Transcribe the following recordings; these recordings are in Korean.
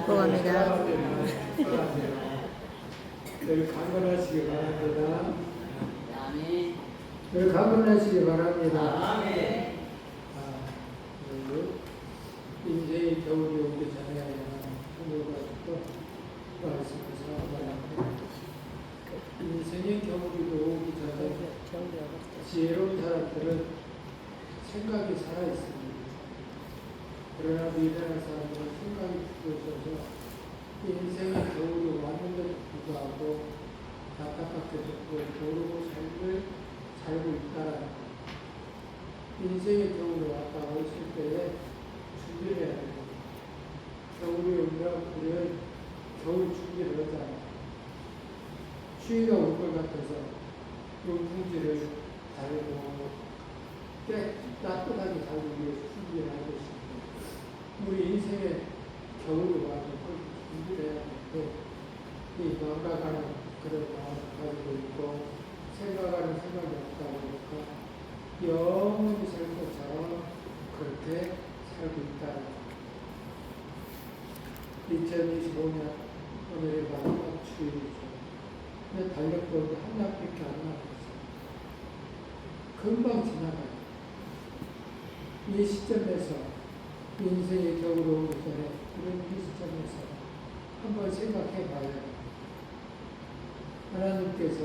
축복합니다. 늘 강건하시기 바랍니다. 늘 강건하시기 바랍니다. 인생의 겨울이 오기 전에 오늘과 또 말씀을 사용합니다. 인생의 겨울이 오기 전에 지혜로운 사람들은 생각이 살아있습니다. 그러나 미련한 사람들은 생각이 죽어져서 인생의 겨울이 왔는데도 불구하고 안타깝게도 모르고 삶을 살고 있다. 인생의 겨울이 왔다 오실 때에 준비를 해야 됩니다. 겨울이 오면 우리는 겨울 준비를 하잖아요. 추위가 올 것 같아서 용풍지를 달고 따뜻하게 살기 위해서 준비를 하고 있습니다. 우리 인생의 겨울이 와서 준비를 해야 되는데 이 망각하는 그런 마음을 가지고 있고 생각하는 생각이 없다 보니까 영원히 살 것처럼 그렇게 살고 있다. 2025년 오늘의 마지막 주일이죠. 근데 달력도 한 달밖에 안 남았어요. 금방 지나가요. 이 시점에서 인생의 겨울이 오기 전에 이런 이 시점에서 한번 생각해 봐야 해요. 하나님께서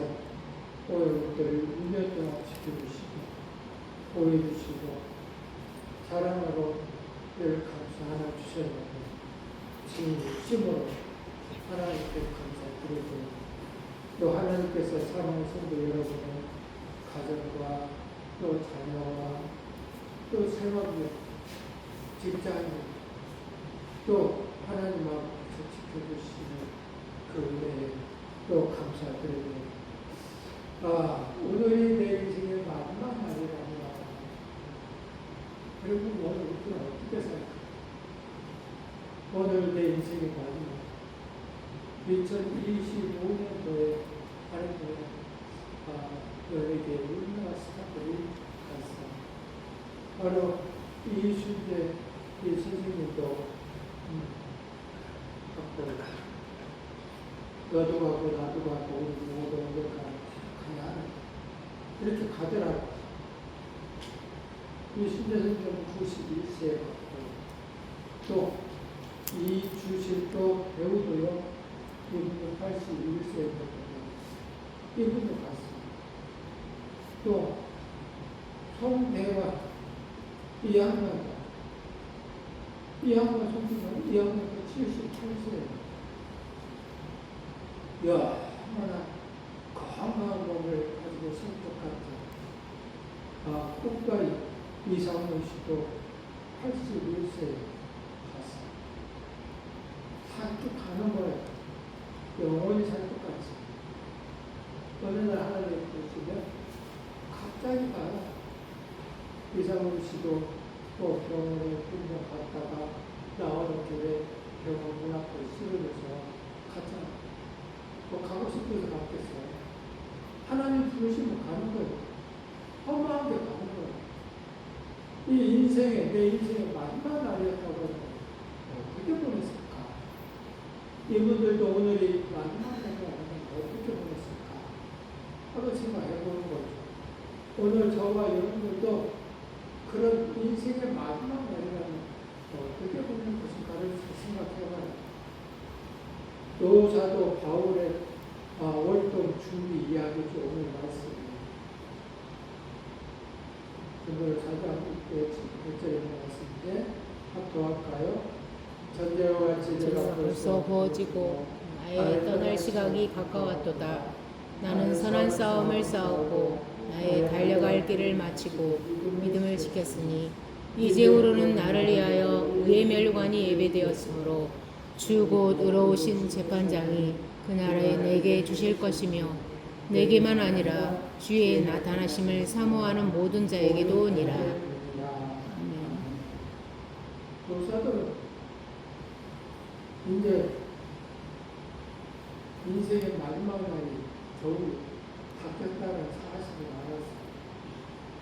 오늘들을 1년 동안 지켜주시고 보호해주시고 사랑하고 늘 감사 하나 주셨는데 진심으로 하나님께 감사드리고 또 하나님께서 사랑하는 성도 여러분의 가정과 또 자녀와 또 생활력 직장인 또 하나님 앞에서 지켜주시는 그 은혜에 또 감사드립니다. 오늘이 내 인생의 마지막 날이라는 말. 여러분 오늘 우리는 어떻게 살까? 오늘 내 인생의 마지막 2025년도에 하나님의 너에게 얼마나 스타들이 갔어. 바로 이순재 이 선생님도 갖고 너도 가고 나도 가고 우리 모두 어디 가야 이렇게 가더라고. 이순재 선생님은 91세에 갔고 또 이주실도 배우도요. 이분도 81세에 갔거든요. 이분도 갔습니다. 또 송대화 이 양반 송대화 이 양반도 78세예요. 얼마나 건강한 몸을 가지고 성격 같은 국가의 이상문 씨도 81세에 갔어요. 산쭉 가는 거예요. 영원히 살 것 같습니다. 어느 날 하나님 보시면 갑자기 가요. 이상문 씨도 또 병원에 혼자 갔다가 나오는 길에 병원 문 앞에 쓰러져서 갔잖아요. 뭐 가고 싶어서 갔겠어요. 하나님 부르시면 가는 거예요. 허무하게 가는 거예요. 이 인생의, 내 인생의 마지막 날이었다고 어떻게 보냈을까? 이분들도 오늘이 마지막 날이 아니면 어떻게 보냈을까? 하고 생각해 보는 거죠. 오늘 저와 여러분들도 그런 인생의 마지막 날이라면 어떻게 보는 것인가를 생각해봐요. 노사도 바울의 월동 준비 이야기죠. 오늘 말씀이에요. 오늘 4장 1절에 나왔는데 합독할까요? 전제와 같이 내가 벌써 부어지고 나의 떠날 시각이 가까웠도다. 나는 선한 싸움을 싸우고 나의 달려갈 길을 마치고 믿음을 지켰으니 이제후로는 나를 위하여 의의 멸관이 예배되었으므로 주 곧 의로우신 재판장이 그 나라에 내게 주실 것이며 내게만 아니라 주의 나타나심을 사모하는 모든 자에게도 오니라. 아멘. 교사들은 이제 인생의 마지막 날이 겨우 닥쳤다는 사실을 알았어요.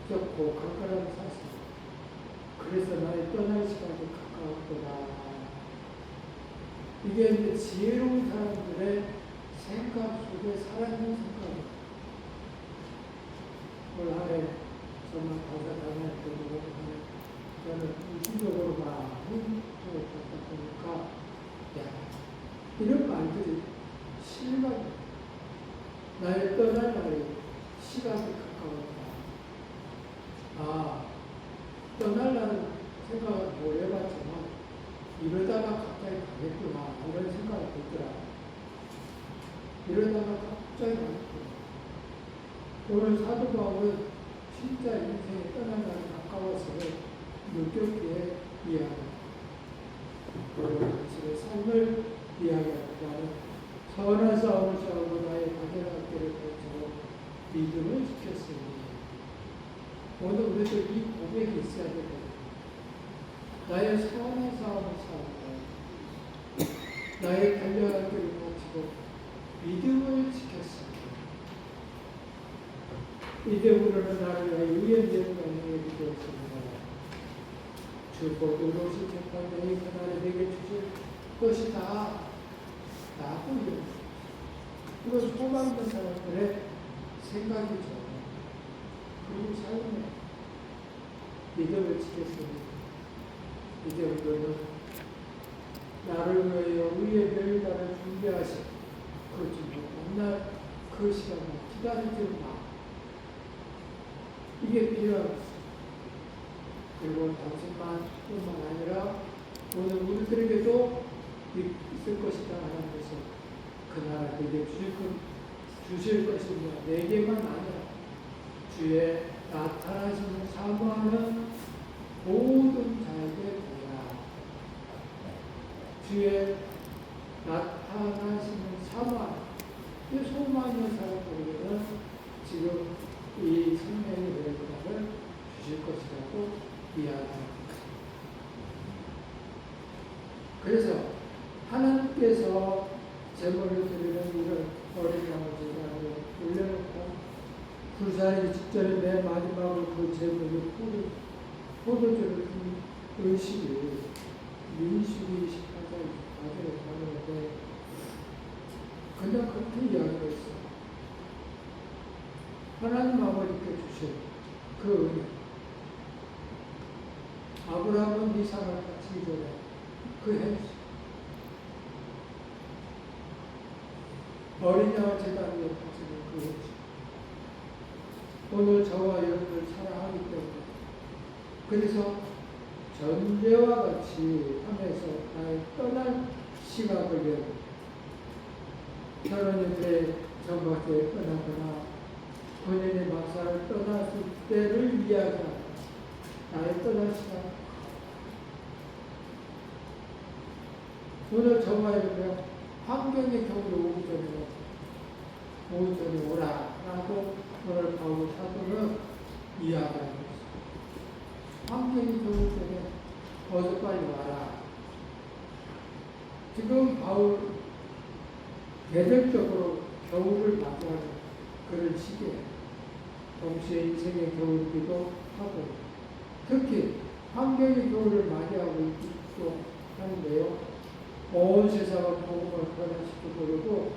적고 강건한 사실. 그래서 나의 떠날 시간이 가까웠구나. 이게 이제 지혜로운 사람들의 생각 속에 살아있는 생각이에요. 올 한해 정말 감사하는 때도 저는 이심적으로 많이 보다 보니까 야, 이런 말들이 실감이에요. 나의 떠날 날이 시간이 가까웠다. 아, 떠날 날은 생각을 못 해봤지만 이러다가 갑자기 가겠구나 이런 생각이 들더라. 이러다가 갑자기 가겠구나. 오늘 사도 바울은 진짜 인생이 떠날 날이 가까워서 느꼈기에 이야기합니다. 그리고 당신의 삶을 이야기하는 선한 싸움을 싸우고 나의 당연한 길을 펼치고 믿음을 지켰으니 오늘 우리도 이 고백이 있어야 되거든요. 나의 선한 싸움을 싸우고 나의 달려갈 길을 펼치고 믿음을 지켰습니다. 이제 우리는 나를 위하여 의의 대통령에게 기도했습니다. 주 곧 오실 재판장이 그날에 내게 주실 것이다. 라고 이야기합니다. 이건 소망된 사람들의 생각이죠. 그리고 삶에 믿음을 지켰습니다. 이제 우리는 나를 위하여 의의 멸단을 준비하신 그 주님 만날 그 시간을 기다리지 마. 이게 필요합니다. 그리고 당신만 뿐만 아니라 오늘 우리들에게도 있을 것이다 하는 것을 그날 내게 주실 것이며 내게만 아니라 주의 나타나시는 사모하는 모든 자에게 보라. 주의 나타나시는 사모하는 이 소망의 사람들에게는 지금 이 생명의 멸관을 주실 것이라고 이야기합니다. 그래서 하나님께서 제물을 드리는 이런 어린 양을 올려놓고 불사르기 직전에 맨 마지막으로 그 제물을 포도주를 준 의식이 민수기 18장 4절에 가는데 그냥 그렇게 이야기했어. 하나님 아버지께 주신 그 은혜. 아브라함은 이삭을 바치기 전에 그 행실. 어린 양을 제단 위에 바치는 그 행실. 오늘 저와 여러분을 사랑하기 때문에 그래서 전제와 같이 하면서 나의 떠날 시각을 열고 결혼의 정박대에 떠나거나 본인의 막사를 떠났을 때를 이야기하는 나의 떠날 시간. 오늘 저와 여러분 환경의 겨울이 오기 전에 오라 라고 오늘 바울 사도는 이야기하고 있습니다. 환경이 겨울 전에 어서 빨리 와라. 지금 바울 대대적으로 겨울을 맞이하는 그런 시기에 동시에 인생의 겨울이기도 하고 특히 환경의 겨울을 맞이하고 있기도 하는데요. 온 세상을 복음을 변화시켜보려고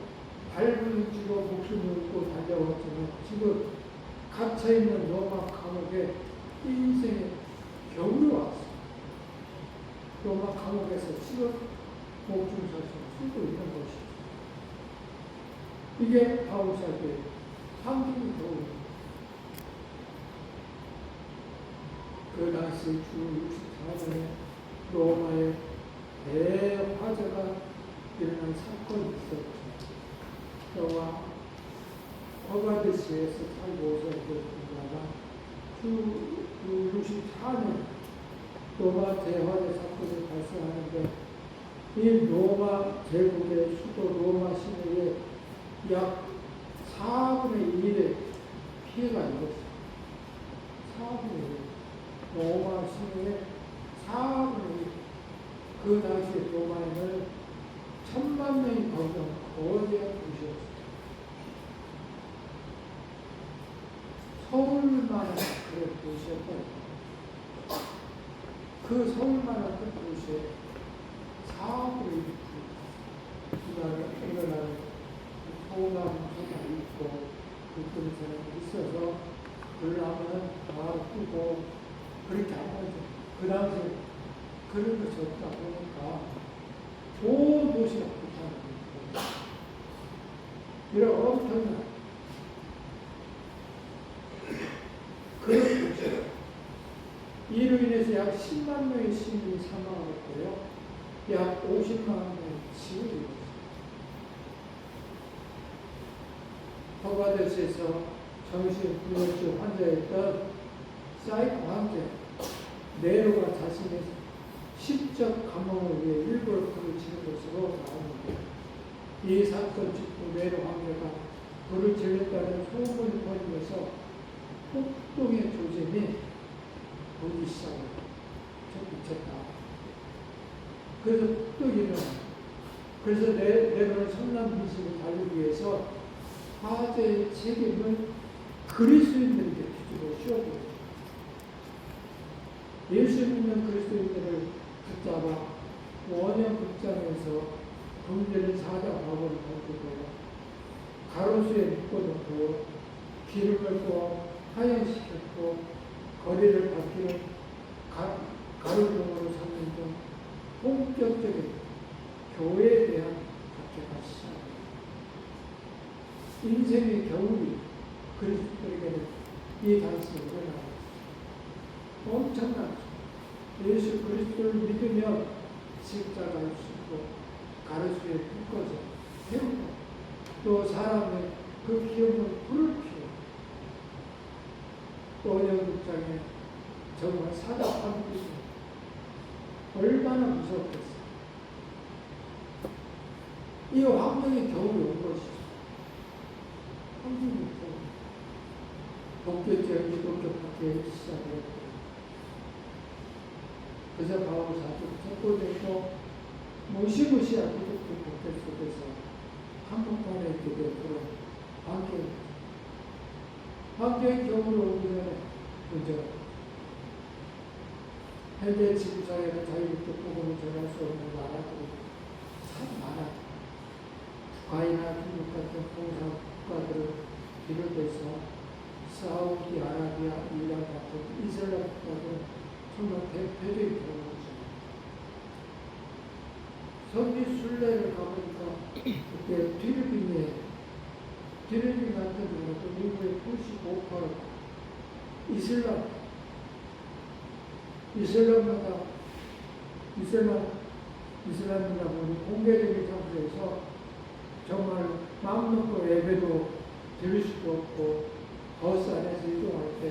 발을 쥐고 목숨을 고 달려왔지만 지금 갇혀있는 로마 감옥에 인생의 겨울이 왔어. 로마 감옥에서 지금 목숨 사실 쓰고 있는 것이죠. 이게 바울 사도의 환경의 겨울입니다. 그 당시 주 64년에 로마의 대화재가 일어난 사건이 있었죠. 로마 허가드시에서 살고 오셨습니다만 주 64년 로마 대화재 사건이 발생하는데 이 로마 제국의 수도 로마 시내에 약 4분의 1의 피해가 입었어요. 4분의 1. 로마 시내에 4분의 1. 그 당시에 로마에는 10,000,000명이 거주한 거대한 도시였어요. 서울만한 그런 도시였던 그 서울만한 그 도시에 4분의 1. 일어나는 소가 있고 그런 사람이 있어서 그러면 바로 끄고 그렇게 안 하죠. 그 당시에 그런 것이 없다 보니까 온 도시가 불타는 거예요. 이런 엄청난 그런 도시. 이로 인해서 약 10만 명의 시민이 사망했고요. 약 50만 명의 지옥이 있었습니다. 허가도시에서 정신분열증 환자였던 사이코 황제 네로가 자신의 시적 감흥을 위해 일부러 불을 지른 것으로 나옵니다. 이 사건 직후 네로 황제가 불을 질렀다는 소문이 퍼지면서 폭동의 조짐이 보기 시작을 미쳤다. 그래서 폭동이 일어납니다. 그래서 네로는 선남 민심을 달리기 위해서 화제의 책임을 그리스도인들에게 뒤집어 씌워버렸죠. 예수 믿는 그리스도인들을 붙잡아 원형 극장에서 범죄를 사자밥을 던지고 가로수에 묶어놓고 기름을 부어 하연시켰고 거리를 바뀌는 가로등으로 삼는 등 본격적인 교회에 대한 박해가 시작합니다. 인생의 겨울이 그리스도에게는 이 당시에 일어납니다. 엄청난 예수 그리스도를 믿으면 십자가를 싣고 가로수에 묶어져 태우고 또 사람의 그 기업을 불을 피우고 원형극장에 정말 사자판 것이 얼마나 무섭겠어요. 이 환경이 겨울이 온 것이죠. 환경이 복교제한 기독교 학교에 시작했고 그래서 바울 사도 촉구되고 무시무시한 기독교 복교 속에서 한복판에 있게 된 그런 환경이 겨울이 오기 전에 먼저 현재 지구상에는 자유롭게 복음을 전할 수 없는 나라들이 참 많아요. 북한이나 중국 같은 공산 국가들은 비롯해서 사우디아라비아, 이란 같은 이슬람 국가들은 정말 대표적인 경우죠. 선지 순례를 가보니까 그때 필리핀 같은 경우도 미국의 95% 이슬람이라 보니 공개적인 장소에서 정말 마음 놓고 예배도 드릴 수도 없고 버스 안에서 이동할 때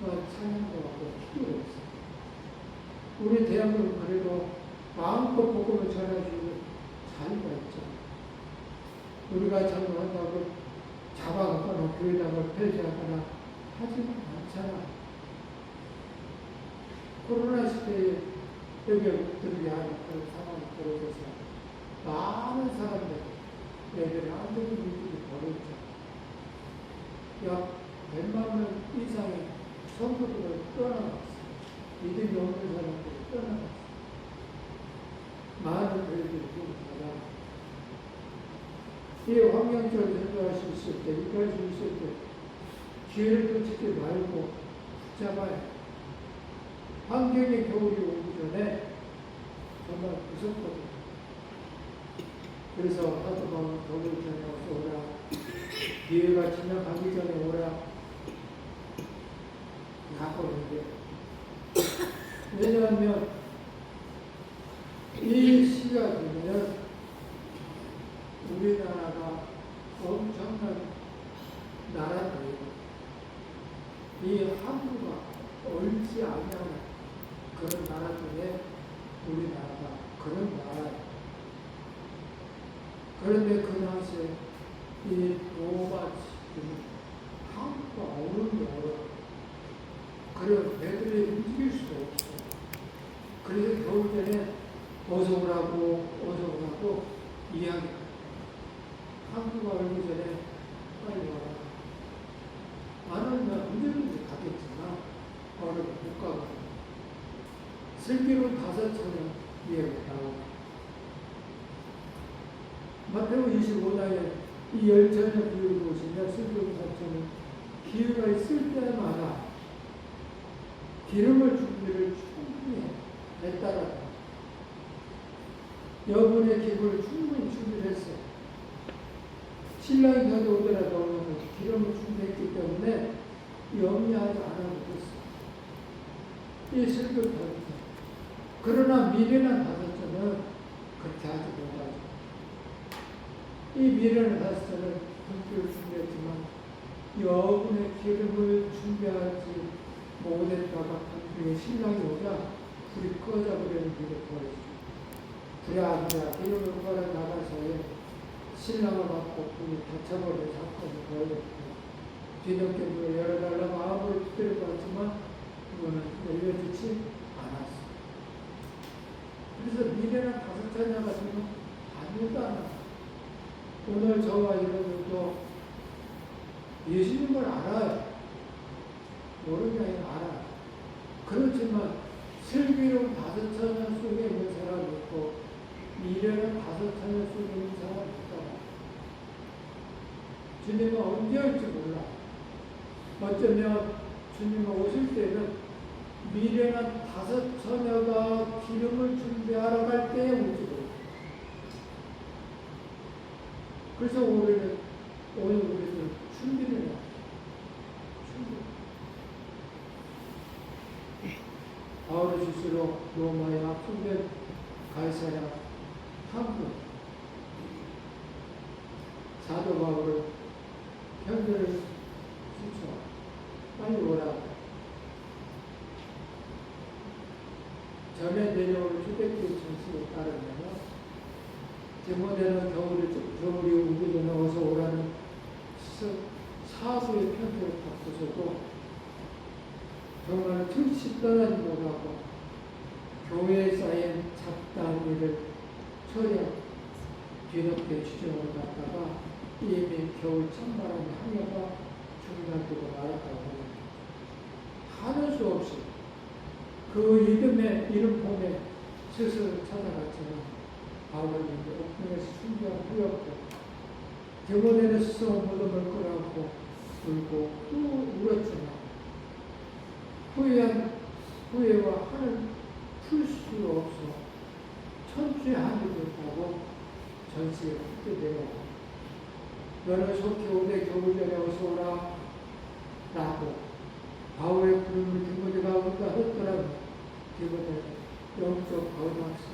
찬양도 하고 기도를 했어요. 우리 대한민국은 그래도 마음껏 복음을 전해주는 자유가 있죠. 우리가 잘못한다고 잡아가거나 교회당을 폐지하거나 하지는 않잖아. 코로나 시대에 여기 들게 하는 그런 상황이 벌어져서 많은 사람들이 예배를 안 듣는 일들이 벌어졌죠. 약 100만 명 이상의 성도들을 떠나갔어요. 믿음이 없는 사람들이 떠나갔어요. 많은 교회들이 받아. 이 환경적으로 생각할 수 있을 때, 이끌 수 있을 때, 기회를 놓치지 말고 붙잡아야 해. 환경의 겨울이 오기 전에 정말 무섭거든요. 그래서 하도만 겨울 전에 와서 오라. 기회가 지나가기 전에 오라. 하거든요. 왜냐하면 이 시각이면 우리나라가 엄청난 나라인데 이 한국과 옳지 않은 그런 나라 중에 우리나라가 그런 나라예요. 그런데 그 당시에 이 로마 한국과 어른이 어려워. 그래서 애들이 움직일 수가 없어요. 그래서 겨울 전에 어서 오라고 이야기해요. 한국가 오기 전에 빨리 와라. 나는 언제든지 가겠지만 어려워 못 가고 슬기로 5차례 이해가 나오고 마태복음 25장에 이 열전의 비유를 보시면 설교사처럼 기회가 있을 때마다 기름을 준비를 충분히 했다가 여분의 기름을 충분히 준비를 했어요. 신랑이 가져오더라도 기름을 준비했기 때문에 염려하지 않아도 됐어요. 이 설교사처럼. 그러나 미련한 다섯째는 그렇게 하지 못하죠. 이 미련한 다섯째는 금기를 준비했지만 여분의 기름을 준비하지 못했다가 금기의 신랑이 오자 불이 꺼져버리는 일이 벌어지죠. 부랴부랴 기름을 걸어 나가서에 신랑을 맞고 불이 닫혀버린 사건이 벌어졌고 뒤늦게 문을 열어달라고 아무리 두드려 봤지만 그거는 열려주지 않았어요. 그래서 미래는 다섯 자녀 같으면 아무도 안 와요. 오늘 저와 여러분도 예수님을 알아요. 모르는 게 아니라 알아요. 그렇지만 슬기로운 다섯 자녀 속에 있는 사람이 있고 미래는 다섯 자녀 속에 있는 사람이 있다. 주님은 언제 올지 몰라. 어쩌면 주님이 오실 때는 미래는 다섯 처녀가 기름을 준비하러 갈 때에 올지 몰라. 그래서 오늘 우리는 준비를 해야 돼. 바울의 주시로 로마에 합성된 가이사랴 항구 사도 바울을 편지를 주죠. 빨리 오라. 전에 내려올 휴대기 정식에 따르면 디모데는 겨울이 오기 전에 어서 오라는 사부의 편지를 받고서도 정말 특히 떠나지 못하고 교회에 쌓인 잡다한 일을 처리하고 뒤늦게 주정을 갖다가 이미 겨울 찬바람의 항해가 중단되고 말았다고 하는 수 없이 그 이름 봄에 스스로 찾아갔지만 바울은 이제 옥중에서 순교한 후였고 디모데는 스스로 무덤을 끌어안고 울고 또 울었지만 후회와 한을 풀 수 없어 천추의 한이 됐다고 전시에 붙게 되어 너는 속히 오되 겨울전에 어서 오라 라고 바울의 부름을 디모데가 온다 했더라도 디모데는 영적 거듭학습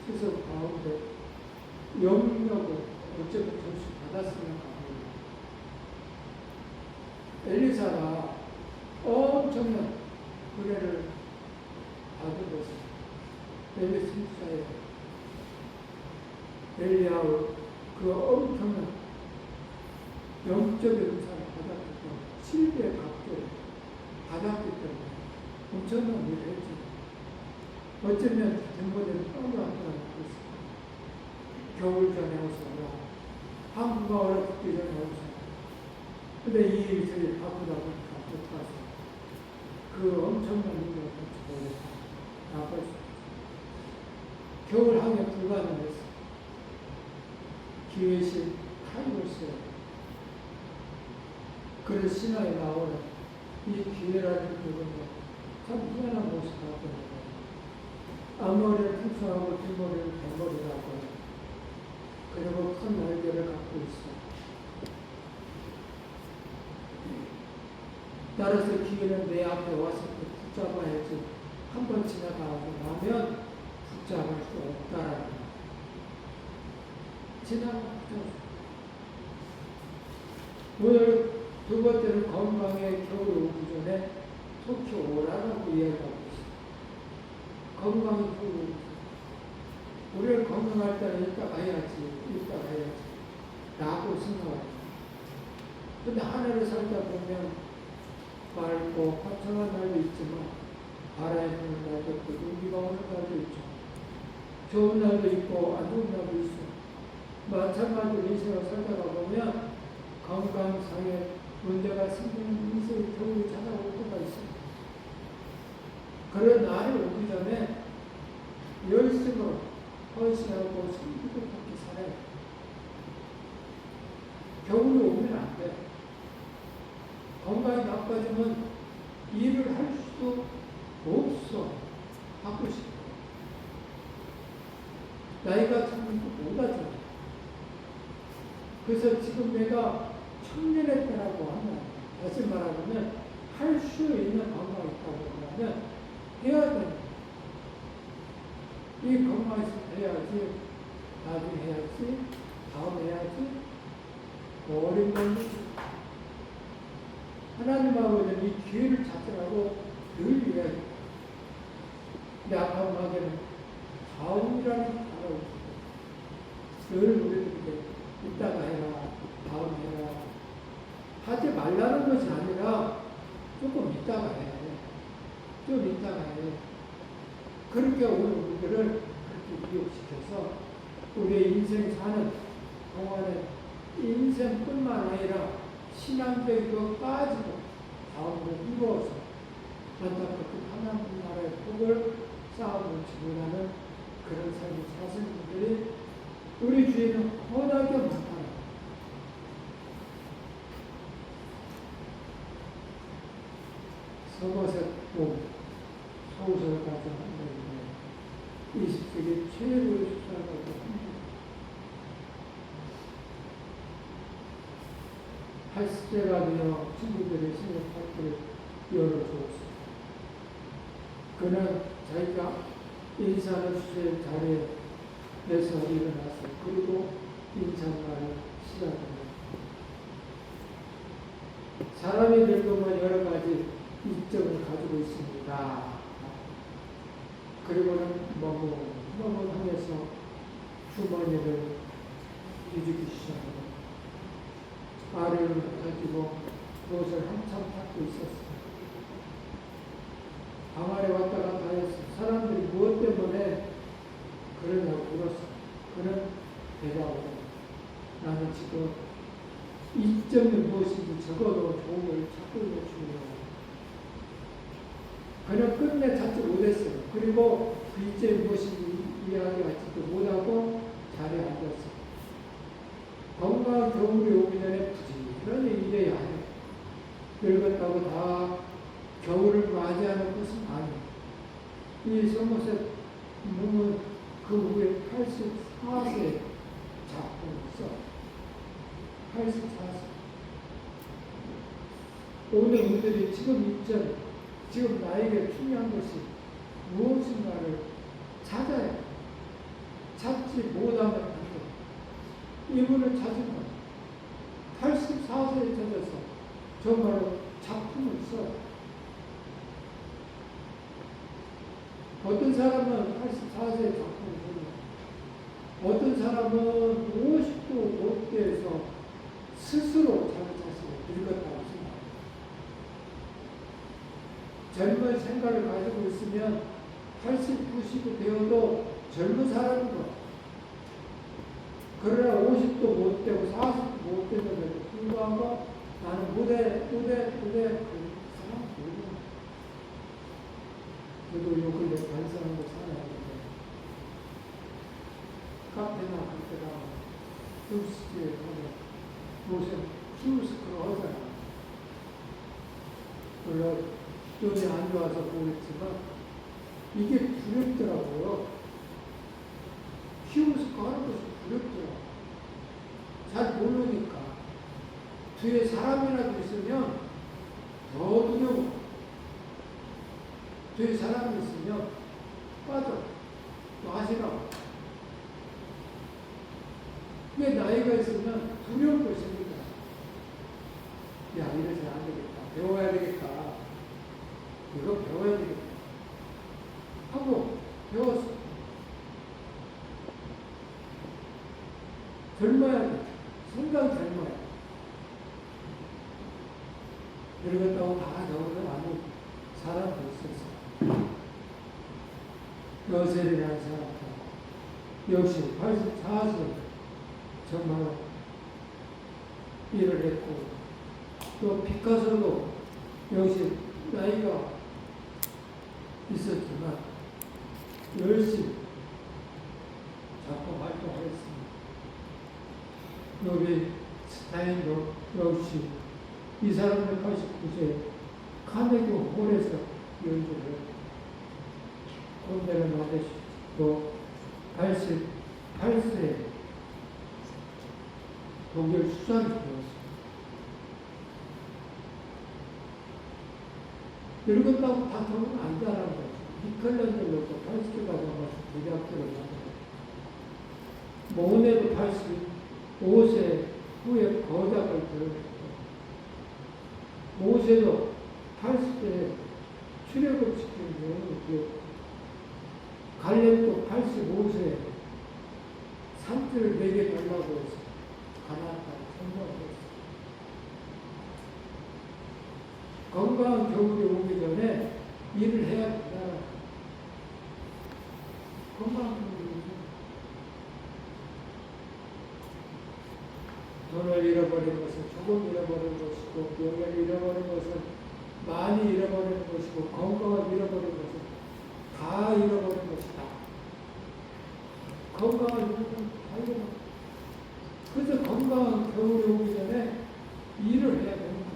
스스로 가운데 영역을 어쩌면 전수 받았으면 합니다. 엘리사가 엄청난 구례를 받으면서 엘리사의 엘리야의 그 엄청난 영적인 은사를 받았기 때문에 700 각도를 받았기 때문에 엄청난 일을 했죠. 어쩌면 디모데는 떠나가는 것입니다. 겨울 전에 오서라. 한국가 얼어 죽기 전에 오서라. 근데 이 일을 바꾸다 보니까 못 가서 그 엄청난 일을 거치고 나갈 수 있어요. 겨울 항해 불가능했어. 기회신 카이로스에 그런 신화에 나오는 이 기회라는 부분은 참 희한한 모습 같거든요. 앞머리를 풍성하고 뒷머리를 대머리라고 그리고 큰 날개를 갖고 있어. 따라서 기회는 내 앞에 와서 붙잡아야지 한 번 지나가고 나면 붙잡을 수 없다라는 거예요. 지나가고 오늘 두 번째는 건강에 겨울이 오기 전에 속히 오라라고 이야기하고 있어요. 건강이 겨울이 오기 전에 우리는 건강할 때는 이따 가야지 라고 생각합니다. 근데 하늘을 살다 보면 맑고 화창한 날도 있지만 바람이 부는 날도 있고 눈비가 오는 날도 있죠. 좋은 날도 있고 안 좋은 날도 있어. 마찬가지로 인생을 살다가 보면 건강상에 문제가 생기는 인생의 겨울이 찾아올 때가 있습니다. 그런 날이 오기 전에 열심으로 헌신하고 성기도 그렇게 살아요. 겨울이 오면 안 돼. 건강이 나빠지면 일을 할 수도 없어. 하고 싶어. 나이가 들면 못 하잖아. 그래서 지금 내가 청년의 때라고 하면, 다시 말하면 할 수 있는 건강이 있다고 하면 해야 돼. 이 건강에서 해야지, 나중에 해야지, 다음에 해야지, 어린 건지. 하나님하고는 이 기회를 찾으라고 늘 이야기해. 내 아파하게는 다음이라는 단어를 쓰고, 늘 우리들에게 이따가 해라, 다음에 해라. 하지 말라는 것이 아니라 조금 이따가 해. 좀 이따가 해. 그렇게 오늘 우리들을 그렇게 미혹시켜서 우리의 인생 사는 동안에 인생뿐만 아니라 신앙적이고 빠지고 다음으로 이루어서 안타깝게 하나님 나라의 복을 쌓아놓지 못하는 그런 삶을 사시는 분들이 우리 주위에는 워낙에 많다. 서거셋 소설가자 한번인데 20세기 최고의 수사가고 합니다. 80세가 되어 친구들의 생일 파티를 열어주었습니다. 그는 자기가 인사를 주실 자리에서 일어났어요. 그리고 인사말을 시작합니다. 사람이 늙으면 여러 가지 이점을 가지고 있습니다. 그리고는 하면서 주머니를 뒤지기 시작합니다. 아래를 가지고 그것을 한참 닦고 있었습니다. 방 안에 왔다 갔다 했습니다. 사람들이 무엇 때문에 그러냐고 물었습니다. 그는 대답을 나는 지금 이점이 무엇인지 적어도 좋은 걸 찾고 있는 중이라고. 그는 끝내 찾지 못했어요. 그리고 그 이점이 무엇인지 이야기하지도 못하고 자리에 앉았어요. 건강한 겨울이 오기 전에 부지런히 일해야 해요. 늙었다고 다 겨울을 맞이하는 것은 아니에요. 이 서머셋 문은 그 후에 84세 작품을 써. 84세. 오늘 우리들이 지금 나에게 중요한 것이 무엇인가를 찾아야 해. 찾지 못하면 안 돼. 이분을 찾으면 84세에 찾아서 정말로 작품을 써. 어떤 사람은 84세에 작품을 써요. 어떤 사람은 50도 못 돼서 스스로 자기 자신을 늙었다고 생각합니다. 젊은 생각을 가지고 있으면 80, 90이 되어도 젊은 사람인 거. 그러나 50도 못 되고 40도 못 되는데도 불구하고 나는 무대 그 사람 모르는. 저도 요 근래 반성하고 살아야하는데 카페나 갈 때가 휴스키에 가면 요새 휴스크가 하잖아. 물론 눈이 안 좋아서 모르겠지만 이게 두렵더라고요. 휴스크 하는 것이 두렵더라고요. 잘 모르니까. 뒤에 사람이라도 있으면 더 두려워. 뒤에 사람이 있으면 빠져. 또 하시라고. 그게 나이가 있으면 두려운 것입니다. 야, 이러지 안 되겠다. 배워야 되겠다. 이거 배워야 되겠다. 하고 배웠어. 젊어야 돼. 생각이 젊어야 돼. 늙었다고 다 겨울은 아니고 사람도 있었어. 여셀이라는 사람도 역시 84세 정말 일을 했고, 또 피카소도 역시 나이가 있었지만 열심히 작품 활동을 했습니다. 여기 스타인도 역시 이 사람은 89세 카네기 홀에서 연주를 꼰대를 받으시고 88세 독일 수상이 되었습니다. 늙었다고 다 적은 아니다라는 거죠. 미켈란젤로도 80세까지 와서 대학교를 나왔어요. 모네도 85세 후에 거작을 들었고 모세도 80세에 출애굽 시키는 내용을 기억하고 갈렙도 85세에 산들을 4개 달라고 해서 가나안 땅에 성공했어요. 건강한 겨울이 오기 전에 일을 해야 된다. 건강한 겨울이 돈을 잃어버린 것은 조금 잃어버린 것이고 명예를 잃어버린 것은 많이 잃어버린 것이고 건강을 잃어버린 것은 다 잃어버린 것이다. 건강을 잃어버린 다 잃어버린 것이다. 그래서 건강한 겨울이 오기 전에 일을 해야 되는 거예요.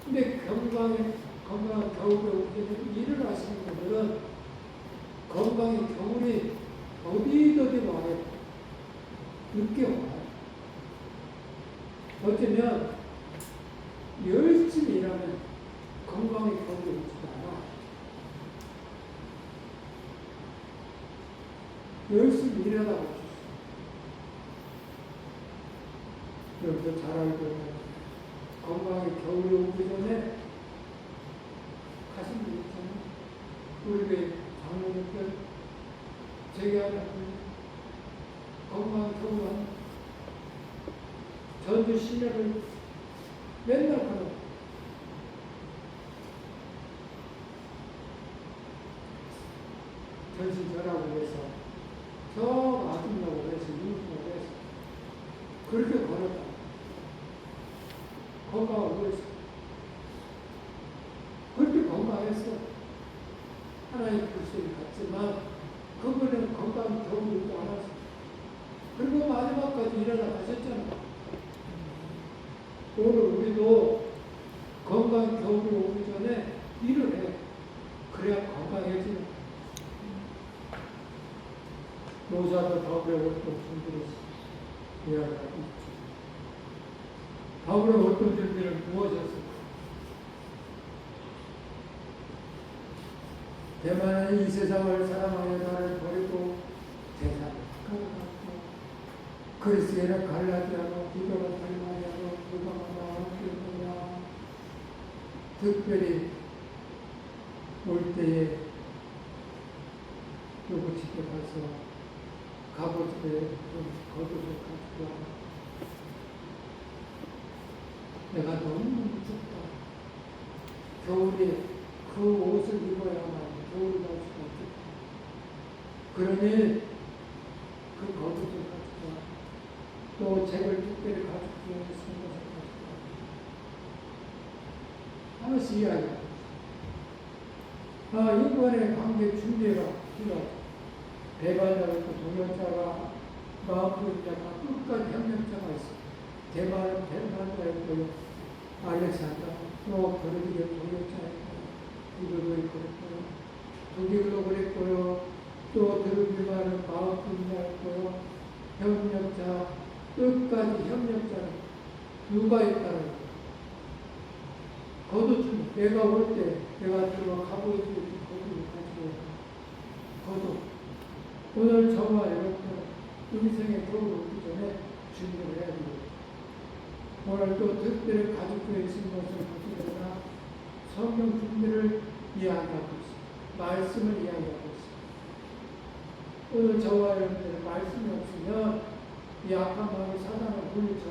근데 건강한 겨울이 오기 전에 일을 하시는 분들은 건강의 겨울이 어디 와요. 늦게 와요. 어쩌면 열심히 일하면 건강의 겨울이 오지도 않아. 열심히 일하다 보셨어요. 여러분도 잘 알고 있는 건강의 겨울이 오기 전에 가신 분 있잖아요. 우리 교회 장로님들 제게 하는 건강의 겨울 전주 시내를 맨날 걸어. 전신전하고 해서 저 아줌마고 해서 이웃이라고 해서 그렇게 걸었다. 건강을 위해서 그렇게 건강했어. 하나의 글쎄를 갔지만 그분은 건강 겨울이 있지 않았어. 그리고 마지막까지 일어나 가셨잖아. 오늘 우리도 건강 겨울이 오기 전에 일을 해. 그래야 건강해지는. 노사도 바울의 어떤 준비를 이야기하고 있죠. 바울의 어떤 준비를 무엇이었을까? 대만은 이 세상을 사랑하여 나를 버리고 대상을 끌어갔고 그리스에는 갈라디아로 기도가 달마야로 부강하나 기도냐 특별히 올 때에 누구 집에 가서 갑옷에 좀 겉옷을 가지고 내가 너무 무섭다. 겨울에 그 옷을 입어야만 겨울이 갈 수가 없겠다. 그러니 그 겉옷을 가지고 또 책을 특별히 가지고 쓴 것을 가지고 하나씩 이야기합니다. 인간의 관계 준비가 필요하다. 배반자가 있고 동역자가 마음부자가 끝까지 협력자가 있어. 대만은 배반자가 있고요. 알렉산더 또 그러기에 동역자가 있고 이거도 있고요. 독일도 그랬고요. 또 드루기만은 마음부자가 있고요. 협력자 끝까지 협력자는 누가 있다는 거예요. 거두춤 내가 올 때 내가 들어가 가보게 될 때 거두를 가지고 거두 오늘 저와 여러분 인생의 겨울 오기 전에 준비를 해야 됩니다. 오늘 또 특별히 가족교회 있는 것을 보시거나 성경 준비를 이야기하고 있습니다. 말씀을 이야기하고 있습니다. 오늘 저와 여러분들의 말씀이 없으면 이 악한 마음이 사단을 물리쳐.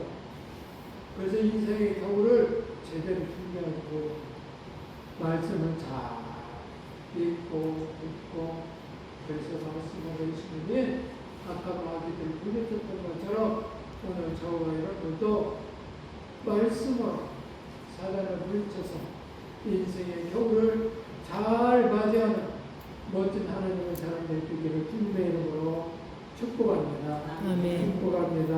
그래서 인생의 겨울을 제대로 준비하고 말씀을 잘 읽고 듣고 그래서 말씀을 해주시니 아까 마귀들 물리쳤던 것처럼 오늘 저와 여러분도 말씀으로 사단을 물리쳐서 인생의 겨울을 잘 맞이하는 멋진 하나님의 사람 되기를 주님의 이름으로 축복합니다. 아멘. 축복합니다.